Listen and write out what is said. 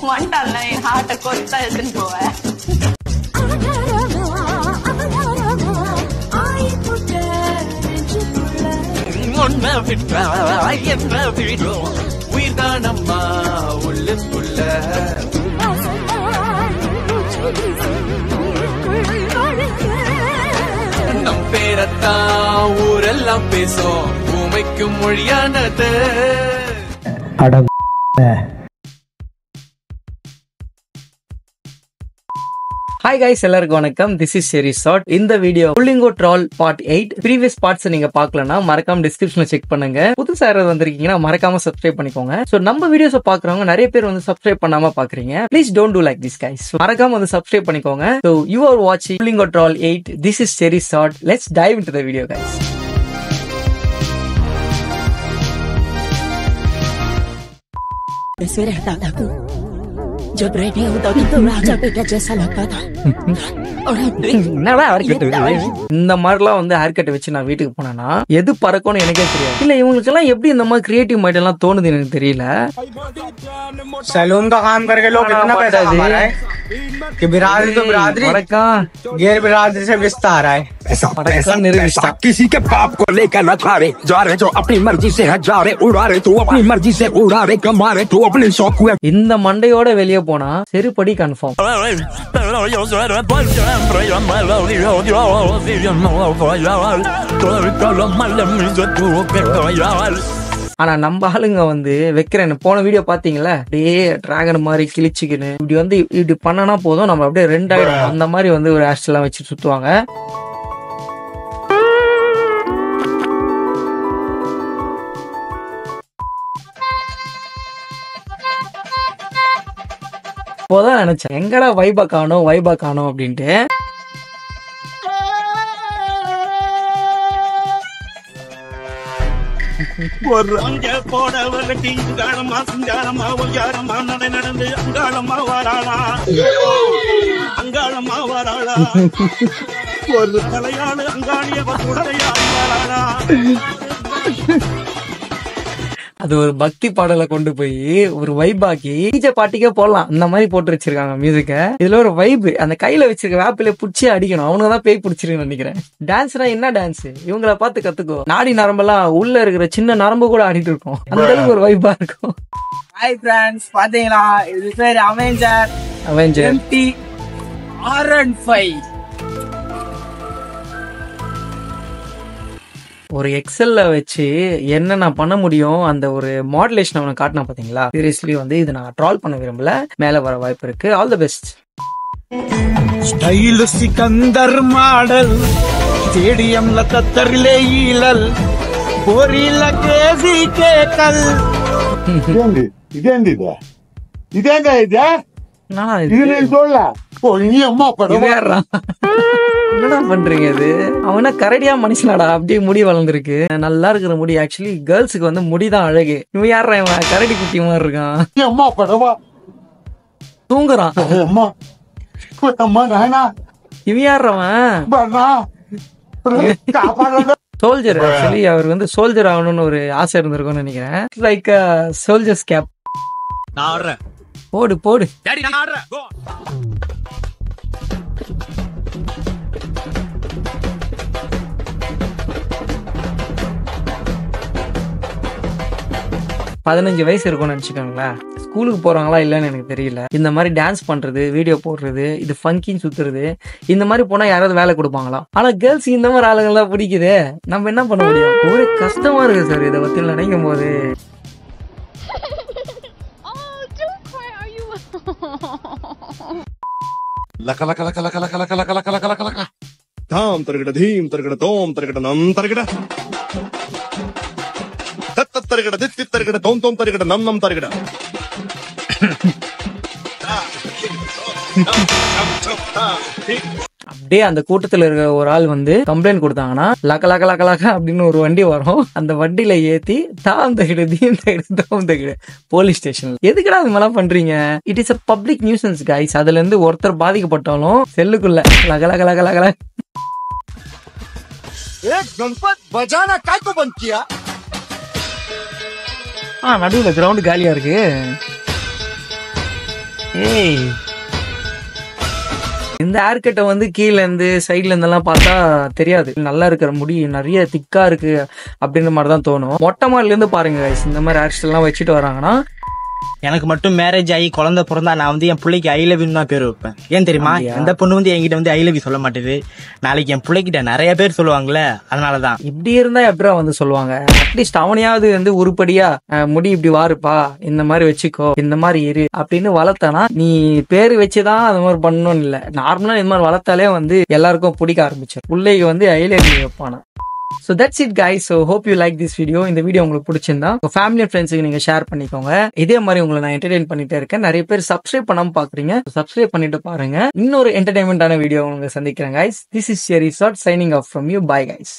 வந்துட்டான்ல என் ஹார்ட்டை கொத்தா எடுத்துன்னு போவேன். உயிர்தானம்மா உள்ளுக்குள்ள நம் பேரத்தான் ஊரெல்லாம் பேசும் பூமைக்கும் மொழியானது. ஹாய் கைஸ், எல்லாருக்கும் வணக்கம். This is Cherry short. இந்த வீடியோ புல்லிங்கோ ட்ரால் பார்ட் 8 ப்ரீவியஸ் பார்ட்ஸ் நீங்க பார்க்கலன்னா மறக்காம டிஸ்கிரிப்ஷன்ல செக் பண்ணுங்க. புதுசா யாராவது வந்திருக்கீங்கன்னா மறக்காம சப்ஸ்கிரைப் பண்ணிக்கோங்க. சோ நம்ம வீடியோஸ் பாக்குறவங்க நிறைய பேர் வந்து சப்ஸ்கிரைப் பண்ணாம பாக்குறீங்க. Please don't do like this guys. மறக்காம வந்து சப்ஸ்கிரைப் பண்ணிக்கோங்க. சோ யூ ஆர் வாட்சிங் புல்லிங்கோ troll 8. This is Cherry short. Let's dive into the video guys. Yo pregunto que tú vas a pedir esa locada. இந்த மாதிரிலாம் வந்து hair cut வச்சு நான் வீட்டுக்கு போனேன்னா எது பறக்கும்னு எனக்கே தெரியாது. இல்ல இவங்களுக்கு எல்லாம் எப்படி இந்த மாதிரி கிரியேட்டிவ் மைண்ட் எல்லாம் தோணுது எனக்கு தெரியல. सैलून का काम करके लोग कितना पैसा कमा रहा है कि बिरादरी तो बिरादरी गैर बिरादरी से विस्तार है। पैसा किसी के बाप को लेकर न खा रहे जा रहे जो अपनी मर्जी से हजारे उड़ा रहे तू अपनी मर्जी से उड़ा रहे कमा रहे तू अपने शौक हुए। இந்த மண்டையோட வெளியே போனா செருப்படி கன்ஃபார்ம். ஆனா நம்ம ஆளுங்க வந்து வைக்கிறேன்னு போன வீடியோ பாத்தீங்களா, அப்படியே டிராகன் மாதிரி கிழிச்சுக்கின்னு இப்படி வந்து இப்படி பண்ணனா போதும் நம்ம அப்படியே ரெண்டாயிடும். அந்த மாதிரி வந்து ஒரு ஹேர் ஸ்டைலாம் வச்சு சுத்துவாங்க. இப்போதான் நினைச்சேன் எங்கடா வைபா காணோம் அப்படின்ட்டு. அது ஒரு பக்தி பாடலை கொண்டு போய் ஒரு வைபாக்கி டிஜே பாட்டிக்கே போடலாம். இந்த மாதிரி போட்டு வச்சிருக்காங்க மியூசிக்க. இதுல ஒரு வைப் அந்த கையில வச்சிருக்க வேப்பில புடிச்சே அடிக்கணும். அவனுதான் பேய் பிடிச்சிருக்குன்னு நினைக்கிறேன். டான்ஸ்னா என்ன டான்ஸ், இவங்கள பார்த்து கத்துக்கோ. நாடி நரம்பெல்லாம் உள்ள இருக்கிற சின்ன நரம்பு கூட ஆடிட்டு இருக்கும். அந்த அளவுக்கு ஒரு வைபா இருக்கும். ஹாய் ஃப்ரெண்ட்ஸ், பாத்தீங்களா இது பேர் அவெஞ்சர் MT-R5. ஒரு எக்ஸல்ல வச்சு என்ன நான் பண்ண முடியும் அந்த ஒரு மாடுலேஷன் அவனை காட்டினா பாத்தீங்களா. சீரியஸ்லி வந்து இது நான் ட்ரால் பண்ண விரும்பல. மேல வர வாய்ப்பு இருக்கு. All the best. Style Sikandar model ஸ்டேடியம்ல கத்தரிலே ஈழல் போரில கேசி கேக்கல். ఇదేంది என்னடா பண்றீங்க இது? அவனா கரடியா மனுஷனாடா, அப்படியே முடி வளர்ந்துருக்கு. நல்லா இருக்கிற முடி. ஆக்சுவலி கேர்ள்ஸுக்கு வந்து முடிதான் அழகு. இவன் யாரா இவன்? கரடி குட்டி மாதிரி இருக்கான். தூங்குறான். இவன் யாரவன்? சோல்ஜர். ஆக்சுவலி அவர் வந்து சோல்ஜர் ஆகணும்னு ஒரு ஆசை இருந்திருக்கும்னு நினைக்கிறேன். Like soldiers cap. போடு 15 வயசு இருக்கும்னு நினைச்சுக்கோங்களேன். ஸ்கூலுக்கு போறாங்களா இல்லன்னு எனக்கு தெரியல. இந்த மாதிரி டான்ஸ் பண்றது, வீடியோ போடுறது, இது ஃபங்கின்னு சுத்துறது, இந்த மாதிரி போனா யாராவது வேலை கொடுப்பாங்களா? ஆனா கேர்ள்ஸ் இந்த மாதிரி ஆளுகள் தான் பிடிக்குது. நம்ம என்ன பண்ண முடியும்? ஒரு கஷ்டமா இருக்கு சார் இதை பத்தி நினைக்கும் போது. தாம் தரகட தீம் தரகட தோம் தரகட நம் தரகட தத்த தரகட தித்தி தரகட தோம் தோம் தரகட நம் நம் தரகட. அப்படியே அந்த கூட்டத்துல இருக்கிற ஒரு ஆள் வந்து கம்ப்ளைண்ட் கொடுத்தாங்கன்னா லக்க லக்க லக்க லக்க அப்படின்னு ஒரு வண்டி வரும். அந்த வண்டியில ஏத்தி தாம் தகிடு தீம் தகிடு தாம் தகிடு போலீஸ் ஸ்டேஷன்ல. எதுக்குடா அது மாதிரிலாம் பண்றீங்க? It is a public nuisance guys. அதுல இருந்து ஒருத்தர் பாதிக்கப்பட்டாலும் செல்லுக்குள்ள லக லக லக லக லக. நடுவுல கிரவுண்ட் காலியா இருக்கு. ஏய், இந்த ஹேர் கட்டை வந்து கீழ இருந்து சைட்ல இருந்தெல்லாம் பார்த்தா தெரியாது. நல்லா இருக்கிற முடி நிறைய திக்கா இருக்கு அப்படின்ற மாதிரி தான் தோணும். மொட்டை மாடில இருந்து பாருங்க guys, இந்த மாதிரி ஹேர் ஸ்டைல் எல்லாம் வச்சுட்டு வராங்கன்னா. எனக்கு மட்டும் மேரேஜ் ஆகி குழந்தை பிறந்தா நான் வந்து என் பிள்ளைக்கு ஐ லவ் யூ தான் பேர் வைப்பேன். ஏன் தெரியுமா? எந்த பொண்ணு வந்து என்கிட்ட வந்து ஐ லவ் யூ சொல்ல மாட்டேது. நாளைக்கு என் பிள்ளைகிட்ட நிறைய பேர் சொல்லுவாங்கல்ல, அதனாலதான். இப்படி இருந்தா எப்படா வந்து சொல்லுவாங்க? அட்லீஸ்ட் அவனையாவது வந்து உருப்படியா முடி இப்படி வாருப்பா, இந்த மாதிரி வச்சுக்கோ, இந்த மாதிரி இரு அப்படின்னு வளர்த்தானா, நீ பேரு வச்சுதான் அது மாதிரி பண்ணணும்னு இல்ல. நார்மலா இந்த மாதிரி வளர்த்தாலே வந்து எல்லாருக்கும் பிடிக்க ஆரம்பிச்சிடும். பிள்ளைக்கு வந்து ஐ லவ் யூ வைப்பானா. So that's it guys. So hope you like this video. இந்த வீடியோ உங்களுக்கு பிடிச்சிருந்தா உங்க ஃபேமிலி அண்ட் ஃப்ரெண்ட்ஸுக்கு நீங்க ஷேர் பண்ணிக்கோங்க. இதே மாதிரி உங்களை நான் என்டர்டெயின் பண்ணிட்டே இருக்கேன். நிறைய பேர் சப்ஸ்கிரைப் பண்ணாம பாக்குறீங்க, சப்ஸ்கிரைப் பண்ணிட்டு பாருங்க. இன்னொரு என்டர்டைன்மெண்டான வீடியோ உங்களுக்கு சந்திக்கிறேன் guys. This is Sherry Sort signing off from you. Bye guys.